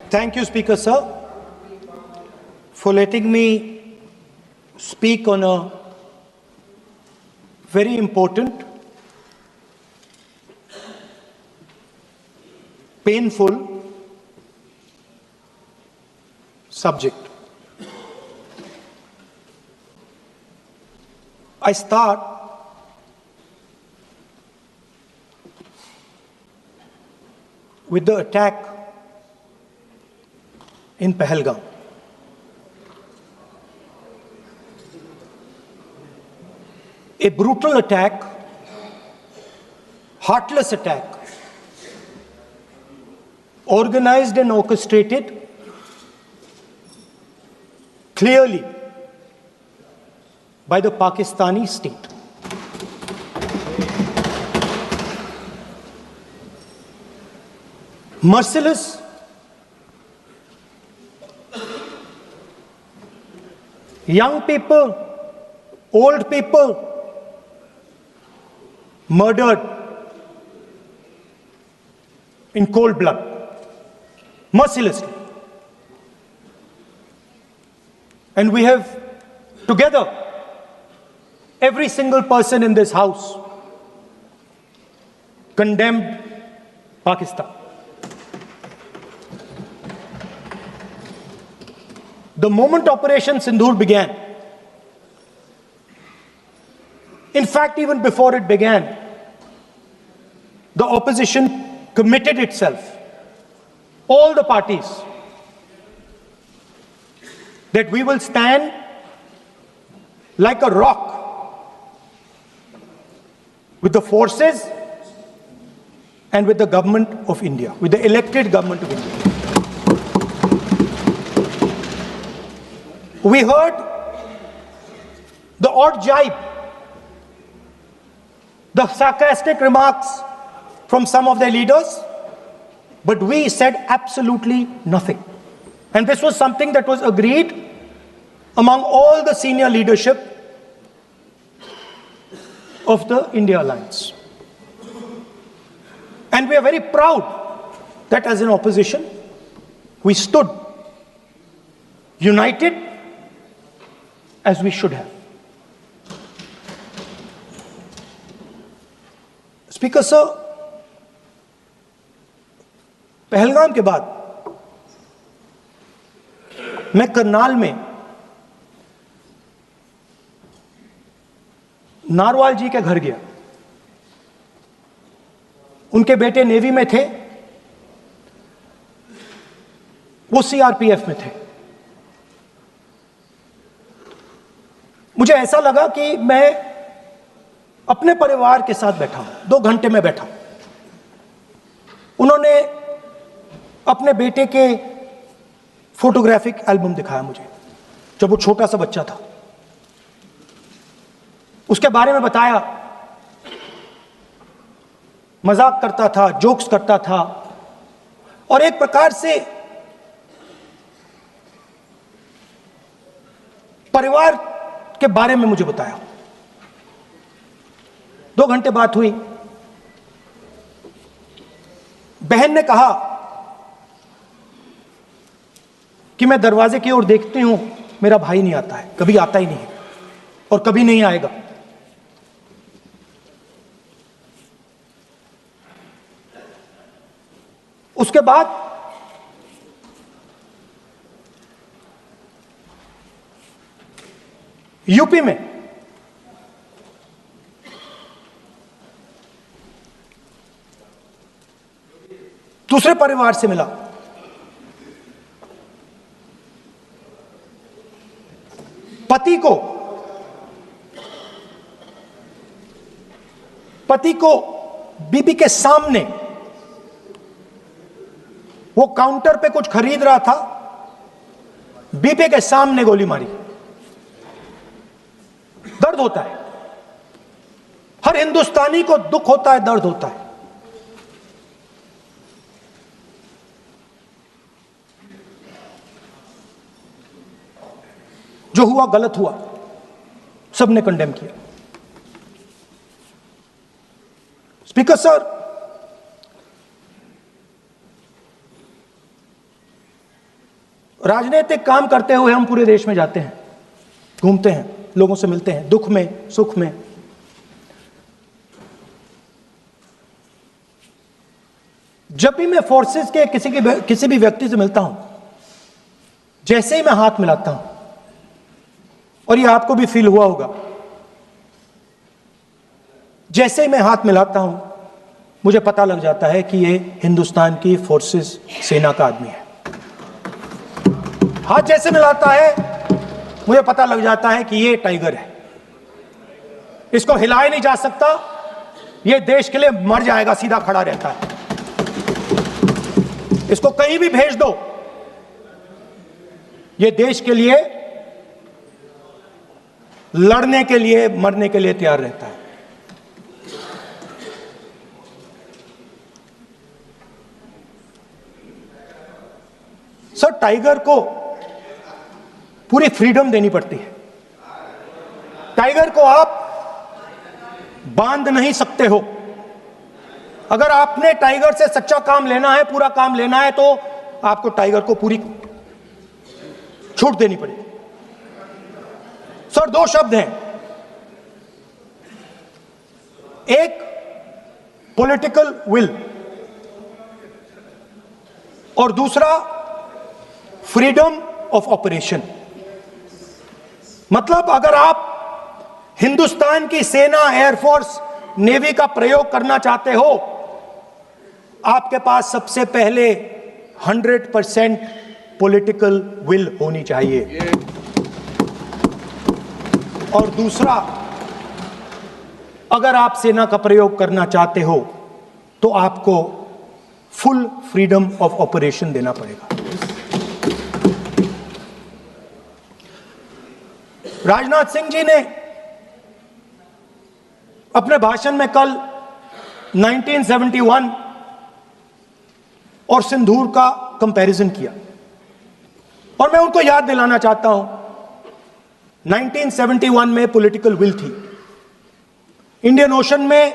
Thank you, Speaker Sir, for letting me speak on a very important, painful subject. I start with the attack in Pahalgam. A brutal attack, heartless attack, organized and orchestrated clearly by the Pakistani state. Merciless, young people, old people murdered in cold blood, mercilessly. And we have together, every single person in this house, condemned Pakistan. The moment Operation Sindoor began, in fact, even before it began, the opposition committed itself, all the parties, that we will stand like a rock with the forces and with the government of India, with the elected government of India. We heard the odd jibe, the sarcastic remarks from some of their leaders, but we said absolutely nothing. And this was something that was agreed among all the senior leadership of the India Alliance. And we are very proud that as an opposition, we stood united as we should have. Speaker Sir, Pahalgam के बाद मैं करनाल में narwhal जी के घर गया। उनके बेटे navy में थे, वो सीआरपीएफ में थे। मुझे ऐसा लगा कि मैं अपने परिवार के साथ बैठा हूं। 2 घंटे में बैठा। उन्होंने अपने बेटे के फोटोग्राफिक एल्बम दिखाया मुझे, जब वो छोटा सा बच्चा था। उसके बारे में बताया, मजाक करता था, जोक्स करता था, और एक प्रकार से परिवार के बारे में मुझे बताया। 2 घंटे बात हुई। बहन ने कहा कि मैं दरवाजे की ओर देखती हूं, मेरा भाई नहीं आता है, कभी आता ही नहीं है और कभी नहीं आएगा। उसके बाद यूपी में दूसरे परिवार से मिला। पति को बीबी के सामने, वो काउंटर पे कुछ खरीद रहा था, बीबी के सामने गोली मारी। दर्द होता है, हर हिंदुस्तानी को दुख होता है, दर्द होता है। जो हुआ गलत हुआ, सबने कंडेम किया। स्पीकर सर, राजनीतिक काम करते हुए हम पूरे देश में जाते हैं, घूमते हैं, लोगों से मिलते हैं, दुख में सुख में। जब भी मैं फोर्सेस के किसी भी व्यक्ति से मिलता हूं, जैसे ही मैं हाथ मिलाता हूं, और ये आपको भी फील हुआ होगा, जैसे ही मैं हाथ मिलाता हूं मुझे पता लग जाता है कि ये हिंदुस्तान की फोर्सेस सेना का आदमी है। हाथ जैसे मिलाता है मुझे पता लग जाता है कि ये टाइगर है, इसको हिलाया नहीं जा सकता, ये देश के लिए मर जाएगा, सीधा खड़ा रहता है, इसको कहीं भी भेज दो, ये देश के लिए लड़ने के लिए, मरने के लिए तैयार रहता है। सर, टाइगर को पूरी फ्रीडम देनी पड़ती है। टाइगर को आप बांध नहीं सकते हो। अगर आपने टाइगर से सच्चा काम लेना है, पूरा काम लेना है, तो आपको टाइगर को पूरी छूट देनी पड़ेगी। सर, दो शब्द हैं, एक पॉलिटिकल विल और दूसरा फ्रीडम ऑफ ऑपरेशन। मतलब अगर आप हिंदुस्तान की सेना, एयरफोर्स, नेवी का प्रयोग करना चाहते हो, आपके पास सबसे पहले 100% पॉलिटिकल विल होनी चाहिए, और दूसरा, अगर आप सेना का प्रयोग करना चाहते हो तो आपको फुल फ्रीडम ऑफ ऑपरेशन देना पड़ेगा। राजनाथ सिंह जी ने अपने भाषण में कल 1971 और सिंदूर का कंपैरिजन किया, और मैं उनको याद दिलाना चाहता हूं, 1971 में पॉलिटिकल विल थी, इंडियन ओशन में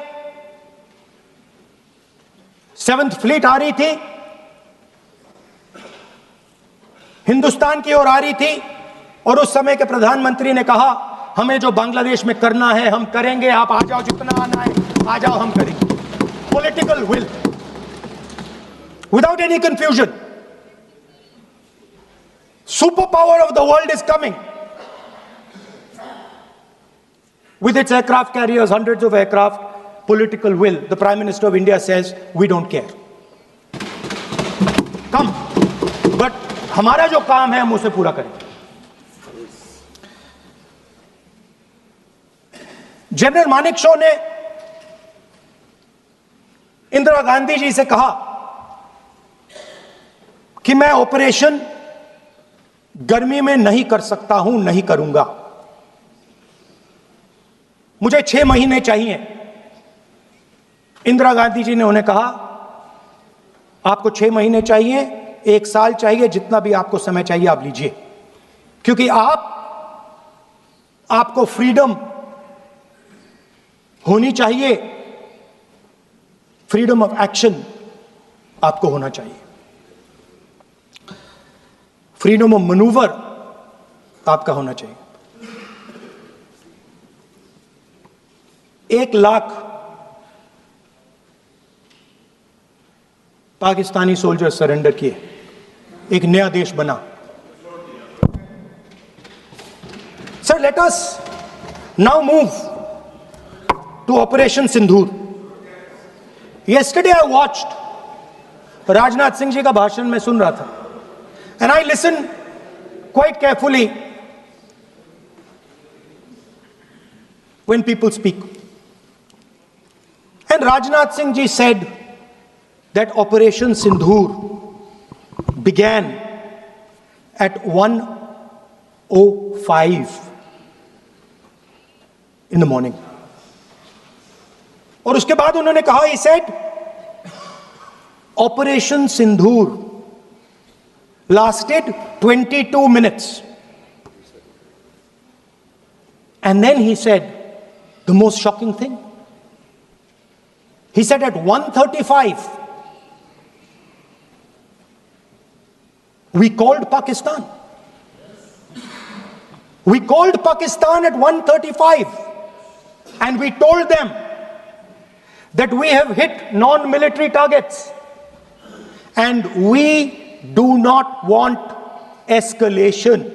7th फ्लीट आ रही थी, हिंदुस्तान की ओर आ रही थी, और उस समय के प्रधानमंत्री ने कहा, हमें जो बांग्लादेश में करना है हम करेंगे, आप आ जाओ, जितना आना है आ जाओ, हम करेंगे। Political will, without any confusion. Super power of the world is coming with its aircraft carriers, hundreds of aircraft, political will. The Prime Minister of India says, we don't care. Come. But हमारा जो काम है हम उसे पूरा करेंगे। General Manekshaw ने इंदिरा गांधी जी से कहा कि मैं ऑपरेशन गर्मी में नहीं कर सकता हूं, नहीं करूंगा, मुझे 6 महीने चाहिए। इंदिरा गांधी जी ने उन्हें कहा, आपको 6 महीने चाहिए, 1 साल चाहिए, जितना भी आपको समय चाहिए आप लीजिए, क्योंकि आपको फ्रीडम होनी चाहिए, फ्रीडम ऑफ एक्शन आपको होना चाहिए, फ्रीडम ऑफ मैनूवर आपका होना चाहिए। 1 लाख पाकिस्तानी सोल्जर सरेंडर किए, एक नया देश बना। Sir, let us now move to operation Sindoor. yesterday I watched Rajnath Singh ji का भाषण में सुन रहा था, and I listened quite carefully when people speak. And Rajnath Singh ji said that Operation Sindoor began at 1:05 in the morning. और उसके बाद उन्होंने कहा, he said, Operation Sindoor lasted 22 minutes. And then he said the most shocking thing. He said at 1:35, We called Pakistan. We called Pakistan at 1:35 and we told them that we have hit non-military targets and we do not want escalation.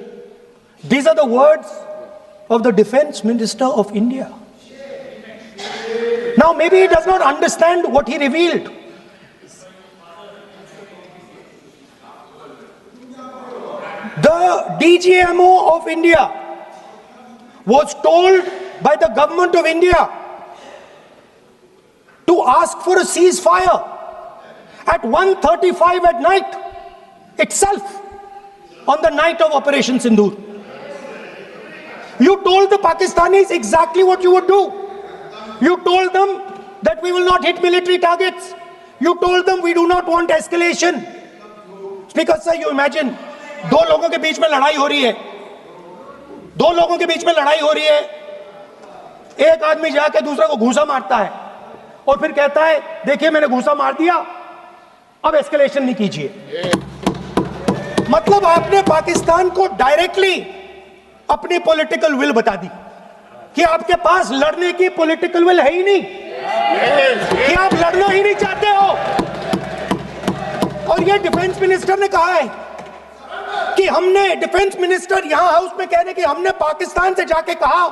These are the words of the Defense Minister of India. Now, maybe he does not understand what he revealed. The DGMO of India was told by the government of India to ask for a ceasefire at 1:35 at night itself, on the night of Operation Sindoor. You told the Pakistanis exactly what you would do. You told them that we will not hit military targets. You told them we do not want escalation. Speaker sir, you imagine, दो लोगों के बीच में लड़ाई हो रही है, दो लोगों के बीच में लड़ाई हो रही है, एक आदमी जाके दूसरे को घूंसा मारता है और फिर कहता है देखिए मैंने घूंसा मार दिया, अब एस्केलेशन नहीं कीजिए। मतलब आपने पाकिस्तान को डायरेक्टली अपनी पॉलिटिकल विल बता दी कि आपके पास लड़ने की पॉलिटिकल विल है ही नहीं, कि आप लड़ना ही नहीं चाहते हो। और ये डिफेंस मिनिस्टर ने कहा है कि हमने, डिफेंस मिनिस्टर यहां हाउस में कह रहे कि हमने पाकिस्तान से जाके कहा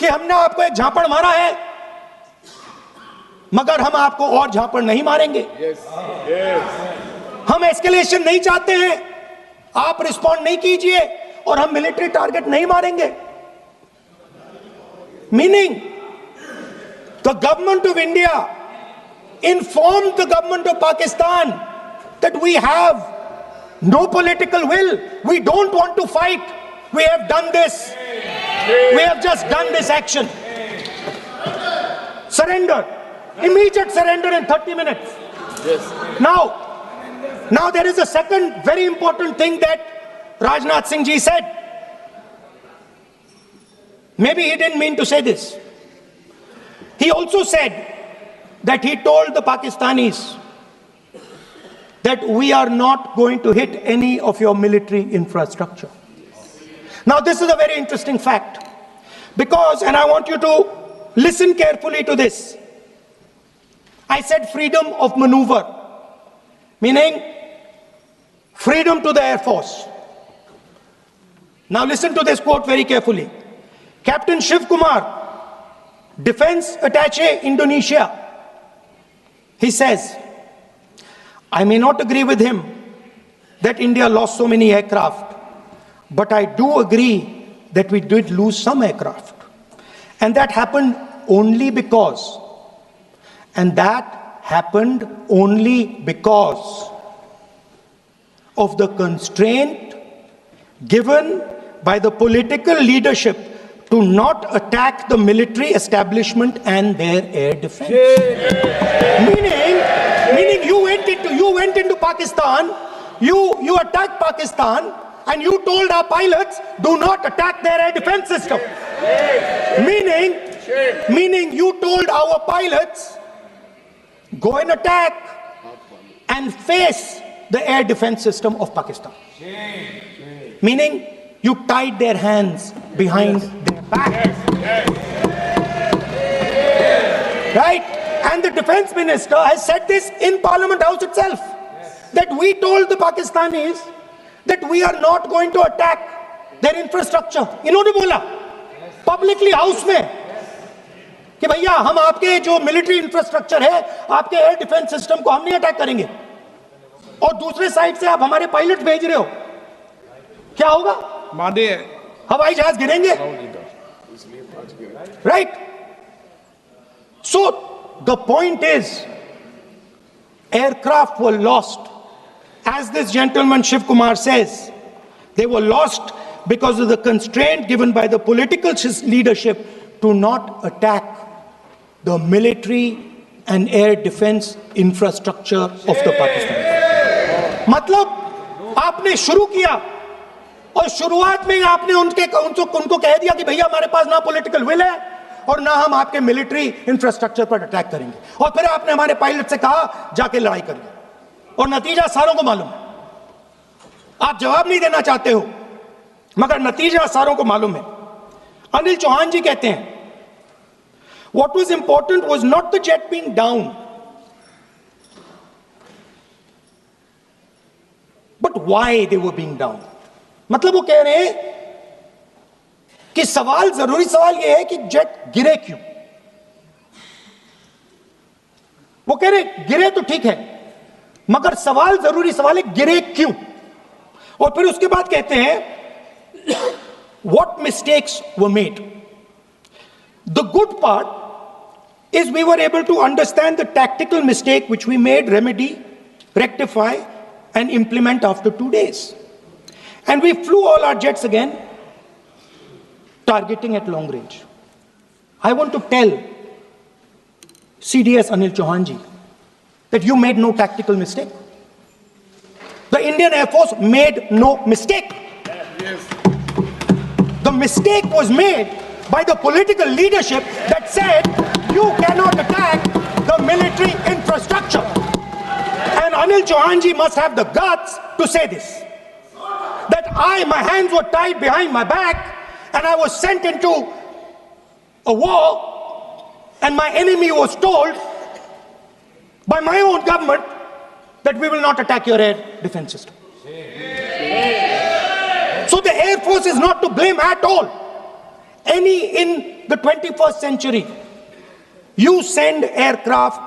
कि हमने आपको एक झापड़ मारा है मगर हम आपको और झापड़ नहीं मारेंगे। हम एस्केलेशन नहीं चाहते हैं, आप रिस्पॉन्ड नहीं कीजिए और हम मिलिट्री टारगेट नहीं मारेंगे। Meaning the government of India informed the government of Pakistan that we have no political will, we don't want to fight, we have done this, we have just done this action. Surrender, immediate surrender in 30 minutes. Yes. Now there is a second very important thing that Rajnath Singh ji said. Maybe he didn't mean to say this. He also said that he told the Pakistanis that we are not going to hit any of your military infrastructure. Now this is a very interesting fact because, and I want you to listen carefully to this. I said freedom of maneuver, meaning freedom to the Air Force. Now listen to this quote very carefully. Captain Shiv Kumar, Defense Attaché, Indonesia, he says, I may not agree with him that India lost so many aircraft, but I do agree that we did lose some aircraft. And that happened only because, of the constraint given by the political leadership to not attack the military establishment and their air defense. Meaning you went into Pakistan, you attacked Pakistan, and you told our pilots, do not attack their air defense system. Meaning you told our pilots, go and attack and face the air defense system of Pakistan. Meaning you tied their hands behind their back. Right? And the defense minister has said this in Parliament House itself, that we told the Pakistanis that we are not going to attack their infrastructure. इन्होंने बोला publicly house में कि भैया हम आपके जो military infrastructure है, आपके एयर डिफेंस सिस्टम को हम नहीं अटैक करेंगे, और दूसरे साइड से आप हमारे पायलट भेज रहे हो, क्या होगा? मादे हवाई जहाज गिरेंगे, right? So the point is, aircraft were lost, as this gentleman Shiv Kumar says, they were lost because of the constraint given by the political leadership to not attack the military and air defense infrastructure of the Pakistan. मतलब आपने शुरू किया और शुरुआत में आपने उनको कह दिया कि भैया हमारे पास ना पॉलिटिकल विल है और ना हम आपके मिलिट्री इंफ्रास्ट्रक्चर पर अटैक करेंगे, और फिर आपने हमारे पायलट से कहा जाके लड़ाई करिए, और नतीजा सारों को मालूम है। आप जवाब नहीं देना चाहते हो, मगर नतीजा सारों को मालूम है। अनिल चौहान जी कहते हैं, what was important was not the jet being down, but why they were being down. मतलब वो कह रहे हैं कि सवाल, जरूरी सवाल यह है कि जेट गिरे क्यों। वो कह रहे गिरे तो ठीक है, मगर सवाल, जरूरी सवाल है गिरे क्यों। और फिर उसके बाद कहते हैं what mistakes were made. The good part is we were able to understand the tactical mistake which we made, remedy, rectify and implement after 2 days. And we flew all our jets again, targeting at long range. I want to tell CDS Anil Chauhan ji that you made no tactical mistake. The Indian Air Force made no mistake. Yes. The mistake was made by the political leadership that said you cannot attack the military infrastructure. And Anil Chauhan ji must have the guts to say this. That my hands were tied behind my back and I was sent into a war and my enemy was told by my own government that we will not attack your air defense system. So the Air Force is not to blame at all. In the 21st century, you send aircraft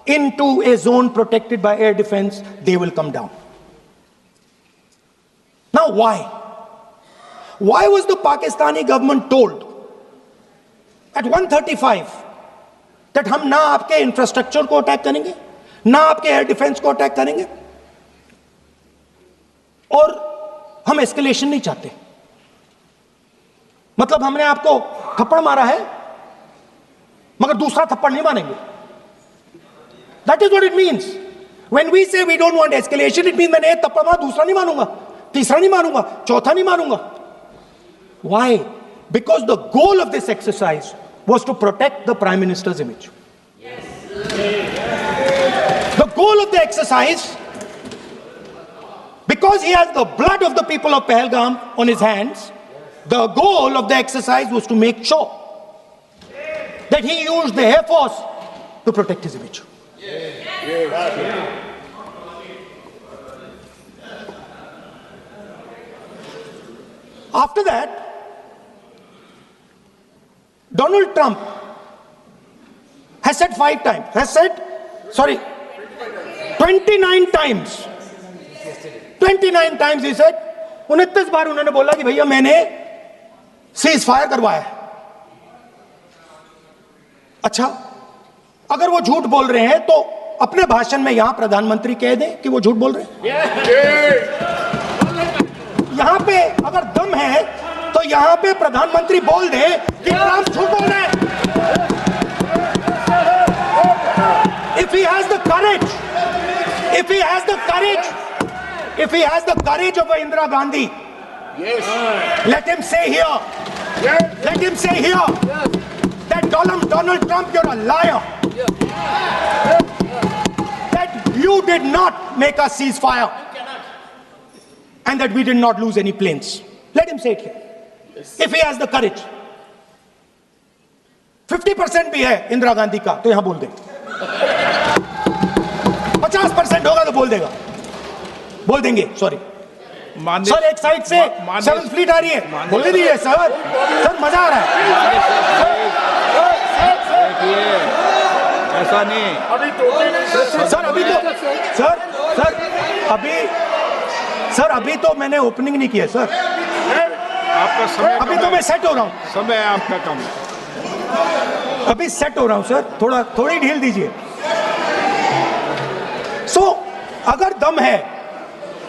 into a zone protected by air defense, they will come down. Now why? Why was the Pakistani government told at 1:35 that हम ना आपके infrastructure को attack करेंगे, ना आपके air defence को attack करेंगे, और हम एस्केलेशन नहीं चाहते। मतलब हमने आपको थप्पड़ मारा है मगर दूसरा थप्पड़ नहीं मारेंगे। That is what it means. When we say we don't want escalation, it means मैंने एक थप्पड़ मारा, दूसरा नहीं मारूंगा, तीसरा नहीं मारूंगा, चौथा नहीं मारूंगा। Why? Because the goal of this exercise was to protect the Prime Minister's image. Yes. The goal of the exercise, because he has the blood of the people of Pahalgam on his hands, the goal of the exercise was to make sure that he used the Air Force to protect his image. After that, Donald Trump has said 29 times. 29 times he said, 29 बार उन्होंने बोला कि भैया मैंने cease fire करवाया है। अच्छा, अगर वो झूठ बोल रहे हैं तो अपने भाषण में यहां प्रधानमंत्री कह दें कि वो झूठ बोल रहे हैं। यहां पे अगर दम है तो यहां पे प्रधानमंत्री बोल दे कि ट्रंप झूठ बोल रहे हैं। If he has the courage, if he has the courage of Indira Gandhi, yes, let him say here, yes, let him say here, yes, that Donald Trump, you're a liar, yes, that you did not make a ceasefire, and that we did not lose any planes. Let him say it here. Yes. If he has the courage. 50% भी है इंदिरा गांधी का तो यहां बोल दे। 50% होगा तो बोल देगा, बोल देंगे। सॉरी सर, एक साइड से 7th फ्लीट आ रही है, बोल दीजिए सर। सर मजा आ रहा है। ऐसा नहीं सर, अभी तो अभी तो मैंने ओपनिंग नहीं किया सर। आपका समय अभी तो मैं सेट हो रहा हूं। समय आपका कम, अभी सेट हो रहा हूं सर, थोड़ी ढील दीजिए। अगर दम है,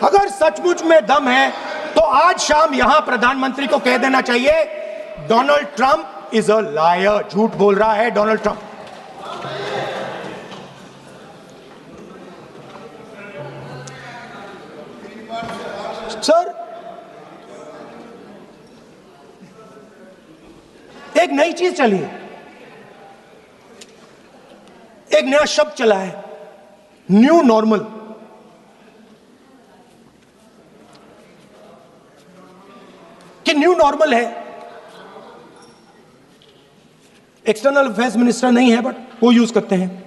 अगर सचमुच में दम है, तो आज शाम यहां प्रधानमंत्री को कह देना चाहिए Donald Trump is a liar, झूठ बोल रहा है डोनाल्ड ट्रंप। सर, एक नई चीज चली है, एक नया शब्द चला है, न्यू नॉर्मल। कि न्यू नॉर्मल है। एक्सटर्नल अफेयर्स मिनिस्टर नहीं है, बट वो यूज करते हैं।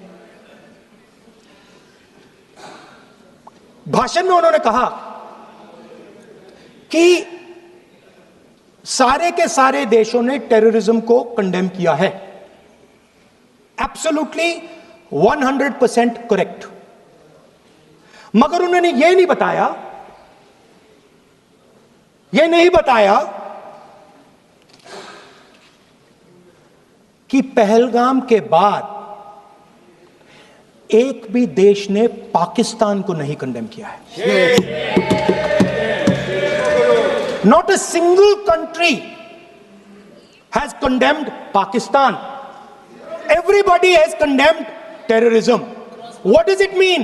भाषण में उन्होंने कहा कि सारे के सारे देशों ने टेररिज्म को कंडेम किया है। Absolutely 100% correct. मगर उन्होंने यह नहीं बताया कि पहलगाम के बाद एक भी देश ने पाकिस्तान को नहीं कंडेम किया है। Not a single country has condemned Pakistan. Everybody has condemned terrorism. What does it mean?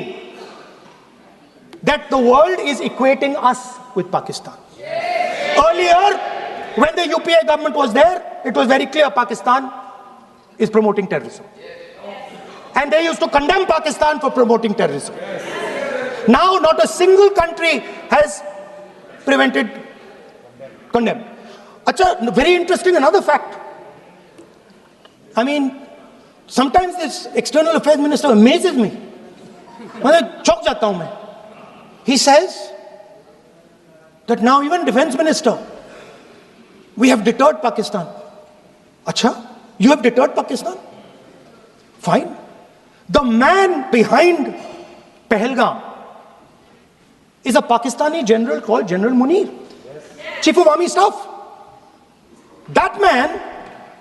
That the world is equating us with Pakistan. Earlier, when the UPA government was there, it was very clear Pakistan is promoting terrorism. And they used to condemn Pakistan for promoting terrorism. Now, not a single country has condemned. Acha, very interesting, another fact. I mean, sometimes this external affairs minister amazes me. मैं चौंक जाता हूं मैं. He says that now even defense minister, we have deterred Pakistan. Acha, you have deterred Pakistan? Fine. The man behind Pahalgam is a Pakistani general called General Munir, Chief of Army Staff. That man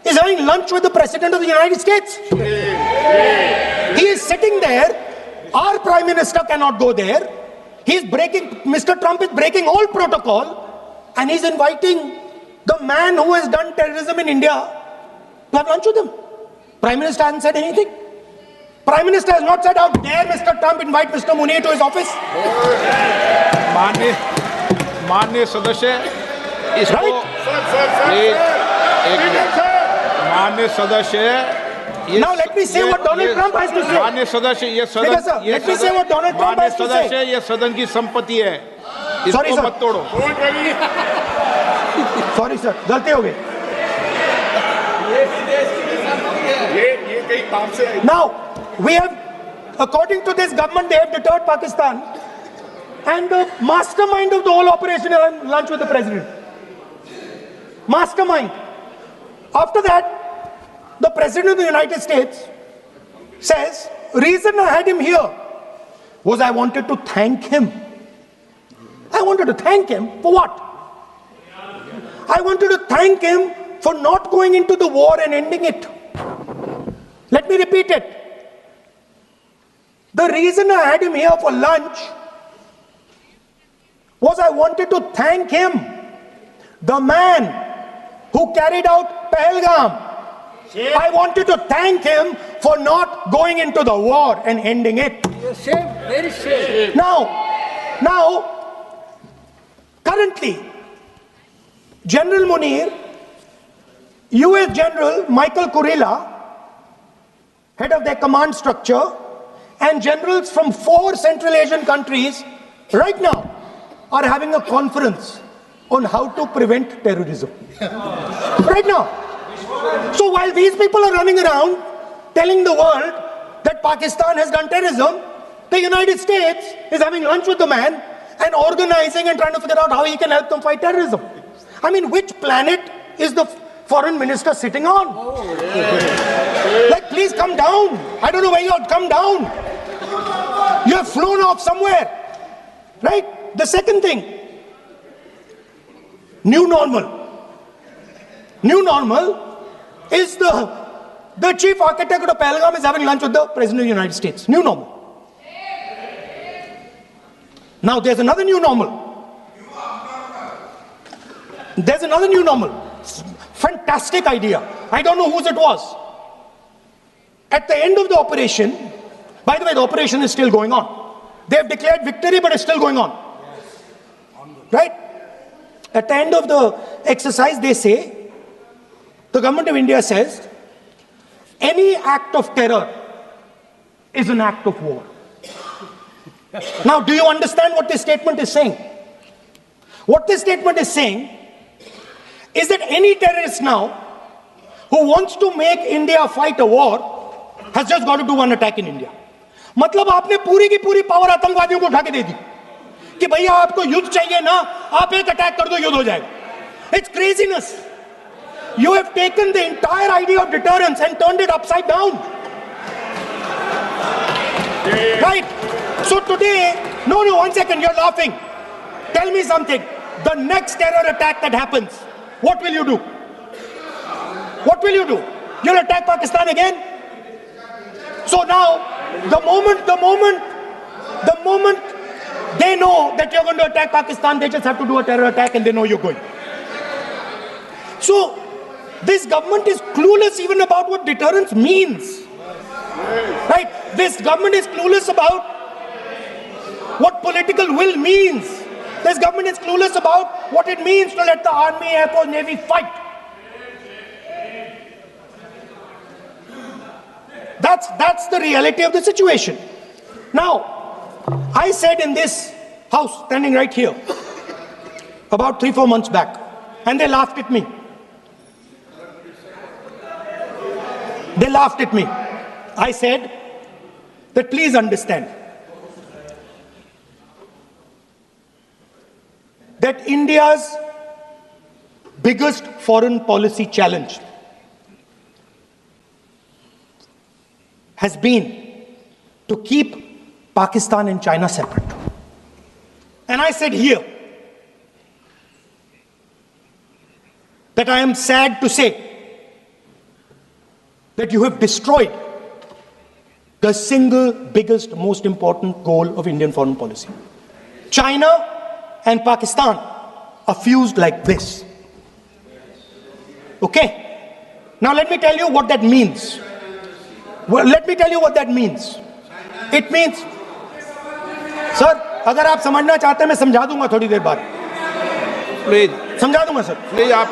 is having lunch with the President of the United States. He is sitting there. Our Prime Minister cannot go there. Mr. Trump is breaking all protocol, and he's inviting the man who has done terrorism in India to have lunch with him. Prime Minister hasn't said anything. Prime Minister has not said, how dare Mr. Trump invite Mr. Munir to his office? माननीय सदस्य, इसको माननीय सदस्य, now let me say what Donald Trump has to say. माननीय सदस्य, ये सदन, let me say what Donald Trump has to say. सदस्य, ये सदन की संपत्ति है, इसको मत तोड़ो. Sorry sir, गलती हो गई. Now we have, according to this government, they have deterred Pakistan, and the mastermind of the whole operation is lunch with the president. Mastermind. After that, the President of the United States says, reason I had him here was I wanted to thank him. I wanted to thank him for what? I wanted to thank him for not going into the war and ending it. Let me repeat it. The reason I had him here for lunch was I wanted to thank him, the man who carried out Pahalgam. I wanted to thank him for not going into the war and ending it. Very safe. Now, currently, General Munir, US General Michael Kurilla, head of their command structure, and generals from 4 Central Asian countries right now are having a conference on how to prevent terrorism. Right now. So while these people are running around telling the world that Pakistan has done terrorism, the United States is having lunch with the man and organizing and trying to figure out how he can help them fight terrorism. I mean, which planet is the foreign minister sitting on? Like, please come down. I don't know where you are. Come down. You have flown off somewhere. Right? The second thing, new normal. New normal is the chief architect of Pahalgam is having lunch with the President of the United States. New normal. Now there's another new normal. There's another new normal. Fantastic idea. I don't know whose it was. At the end of the operation, by the way, the operation is still going on. They have declared victory, but it's still going on. Right? At the end of the exercise, they say, the government of India says, any act of terror is an act of war. Now, do you understand what this statement is saying? What this statement is saying is that any terrorist now who wants to make India fight a war has just got to do one attack in India. मतलब आपने पूरी की पूरी power आतंकवादियों को उठा के दे दी कि भैया आपको युद्ध चाहिए ना, आप एक अटैक कर दो, युद्ध हो जाएगा. It's craziness. You have taken the entire idea of deterrence and turned it upside down. Right? So today, no, one second, you're laughing. Tell me something. The next terror attack that happens, what will you do? What will you do? You'll attack Pakistan again? So now, the moment they know that you're going to attack Pakistan, they just have to do a terror attack and they know you're going. So, this government is clueless even about what deterrence means. Right? This government is clueless about what political will means. This government is clueless about what it means to let the army, air force, navy fight. That's the reality of the situation. Now, I said in this house, standing right here, about 3-4 months back, and they laughed at me. They laughed at me. I said that please understand that India's biggest foreign policy challenge has been to keep Pakistan and China separate. And I said here that I am sad to say that you have destroyed the single biggest, most important goal of Indian foreign policy. China and Pakistan are fused like this. Okay? Now let me tell you what that means. Well, let me tell you what that means. It means, sir, अगर आप समझना चाहते हैं मैं समझा दूंगा थोड़ी देर बाद. प्लीज समझा दूंगा सर. प्लीज आप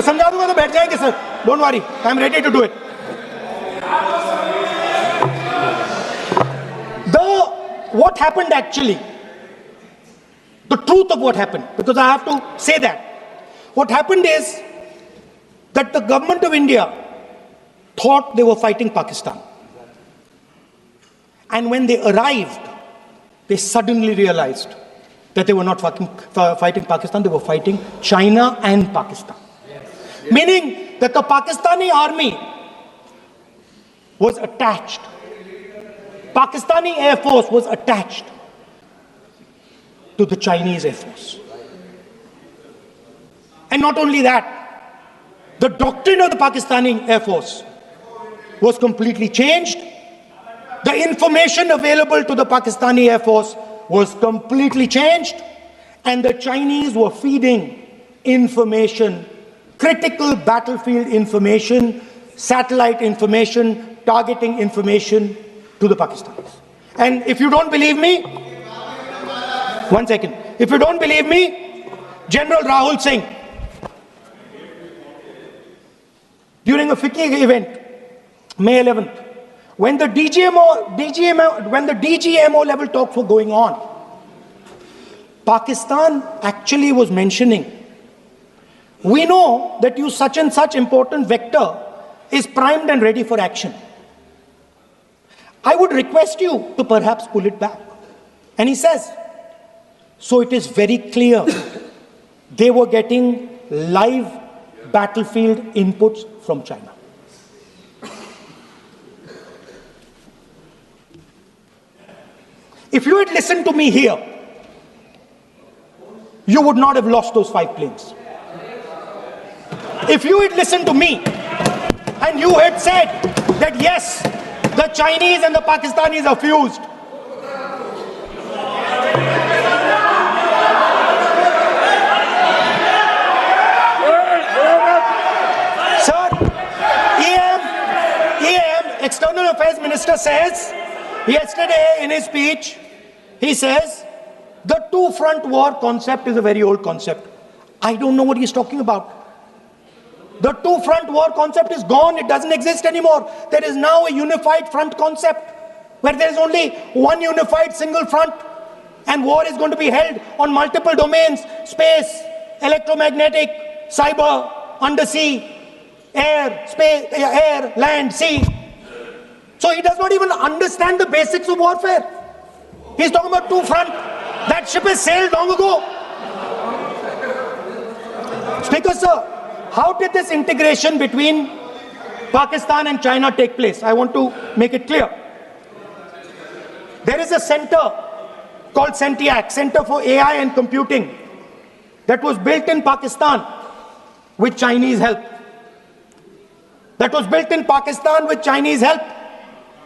समझा दूंगा तो बैठ जाएंगे sir. Don't worry, I am ready to do it. What happened actually, the truth of what happened, because I have to say that. What happened is that the government of India thought they were fighting Pakistan. And when they arrived, they suddenly realized that they were not fighting Pakistan, they were fighting China and Pakistan. Meaning that the Pakistani army was attached. Pakistani Air Force was attached to the Chinese Air Force. And not only that, the doctrine of the Pakistani Air Force was completely changed. The information available to the Pakistani Air Force was completely changed. And the Chinese were feeding information, critical battlefield information, satellite information, targeting information to the Pakistanis. And if you don't believe me, one second. If you don't believe me, General Rahul Singh, during a FICCI event, May 11th, when the DGMO level talks were going on, Pakistan actually was mentioning, we know that you such and such important vector is primed and ready for action. I would request you to perhaps pull it back. And he says, so it is very clear they were getting live battlefield inputs from China. If you had listened to me here, you would not have lost those 5 planes. If you had listened to me and you had said that yes, the Chinese and the Pakistanis are fused. Sir, EM, External Affairs Minister says, yesterday in his speech, he says, the two-front war concept is a very old concept. I don't know what he's talking about. The two-front war concept is gone. It doesn't exist anymore. There is now a unified front concept where there is only one unified single front and war is going to be held on multiple domains, space, electromagnetic, cyber, undersea, air, space, air, land, sea. So he does not even understand the basics of warfare. He's talking about two front. That ship has sailed long ago. Speaker, sir, how did this integration between Pakistan and China take place? I want to make it clear. There is a center called CENTIAC, Center for AI and Computing, that was built in Pakistan with Chinese help. That was built in Pakistan with Chinese help.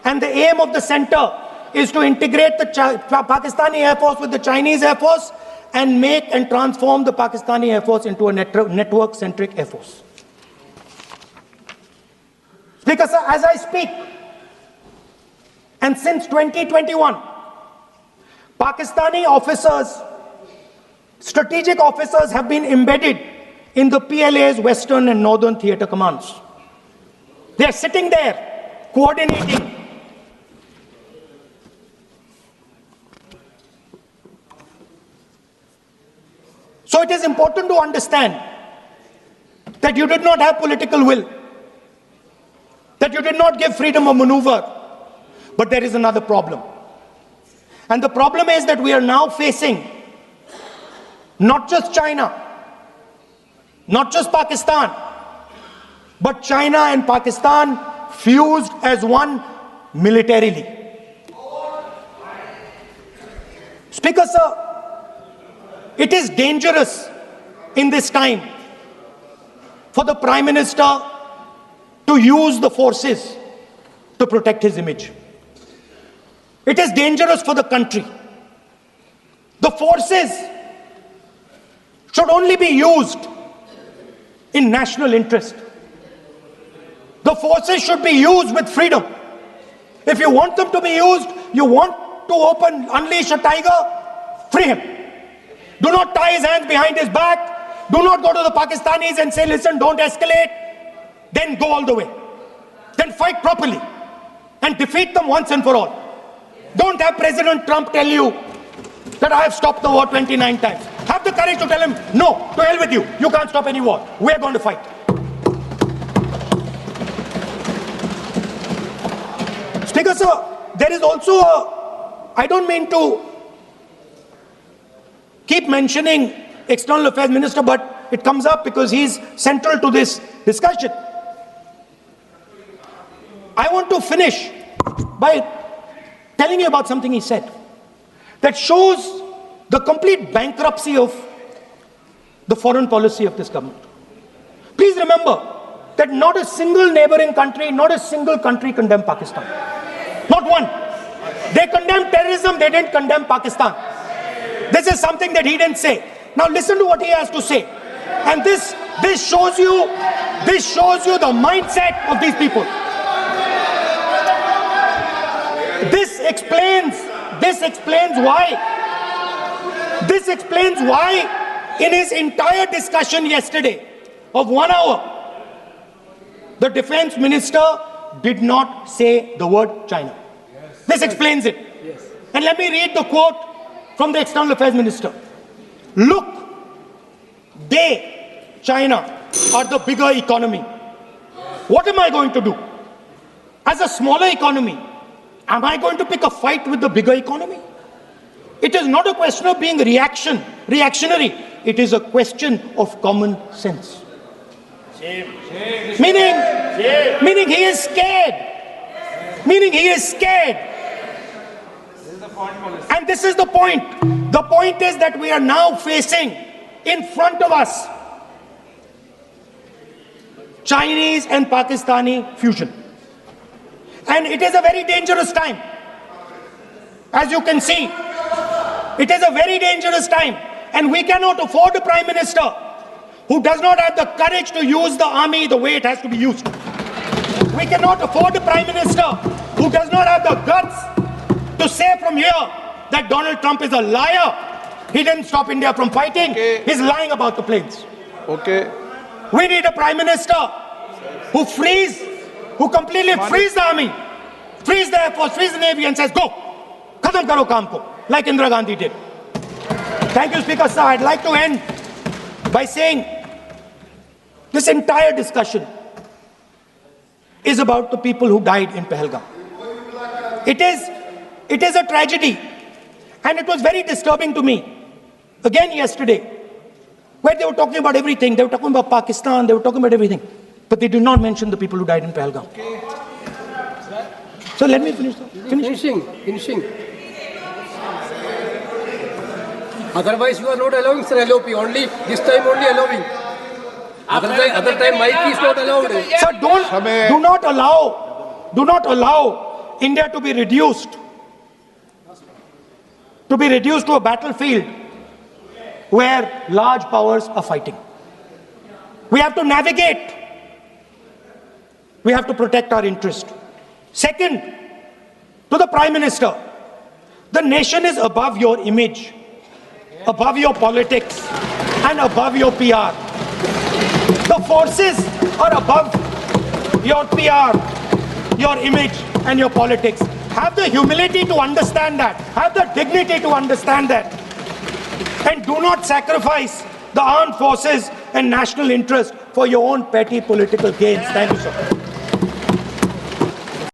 And the aim of the center is to integrate the Pakistani Air Force with the Chinese Air Force and make and transform the Pakistani Air Force into a network-centric Air Force. Speaker, sir, as I speak, and since 2021, Pakistani officers, strategic officers have been embedded in the PLA's Western and Northern Theatre Commands. They are sitting there, coordinating. So it is important to understand that you did not have political will, that you did not give freedom of maneuver, but there is another problem. And the problem is that we are now facing not just China, not just Pakistan, but China and Pakistan fused as one militarily. Speaker, sir, it is dangerous in this time for the Prime Minister to use the forces to protect his image. It is dangerous for the country. The forces should only be used in national interest. The forces should be used with freedom. If you want them to be used, you want to unleash a tiger, free him. Do not tie his hands behind his back. Do not go to the Pakistanis and say, listen, don't escalate. Then go all the way. Then fight properly and defeat them once and for all. Don't have President Trump tell you that I have stopped the war 29 times. Have the courage to tell him, no, to hell with you. You can't stop any war. We're going to fight. Speaker, sir, there is also I don't mean to keep mentioning External Affairs Minister, but it comes up because he's central to this discussion. I want to finish by telling you about something he said that shows the complete bankruptcy of the foreign policy of this government. Please remember that not a single neighboring country, not a single country condemned Pakistan. Not one. They condemned terrorism, they didn't condemn Pakistan. This is something that he didn't say. Now listen to what he has to say. And this shows you the mindset of these people. This explains why in his entire discussion yesterday of 1 hour, the defense minister did not say the word China. This explains it. And let me read the quote from the External Affairs Minister. Look, China, are the bigger economy. What am I going to do? As a smaller economy, am I going to pick a fight with the bigger economy? It is not a question of being reactionary. It is a question of common sense. Meaning he is scared. And this is the point. The point is that we are now facing in front of us Chinese and Pakistani fusion. And it is a very dangerous time. As you can see, it is a very dangerous time. And we cannot afford a Prime Minister who does not have the courage to use the army the way it has to be used. We cannot afford a Prime Minister who does not have the guts to say from here that Donald Trump is a liar. He didn't stop India from fighting. Okay. He's lying about the planes. Okay. We need a Prime Minister who completely frees the army, frees the Air Force, frees the Navy and says, go, khatam karo kaam ko, like Indira Gandhi did. Thank you, Speaker, sir. I'd like to end by saying This entire discussion is about the people who died in Pahalgam. It is a tragedy. And it was very disturbing to me, again yesterday, where they were talking about everything. They were talking about Pakistan, they were talking about everything. But they did not mention the people who died in Pahalgam. So let me finish. Finishing. Otherwise, you are not allowing, sir, LOP. Only this time, only allowing. Other time, mic is not allowed. Sir, do not allow India to be reduced to a battlefield where large powers are fighting. We have to navigate. We have to protect our interest. Second, to the Prime Minister, the nation is above your image, above your politics, and above your PR. The forces are above your PR, your image, and your politics. Have the humility to understand that. Have the dignity to understand that. And do not sacrifice the armed forces and national interest for your own petty political gains. Thank you, sir.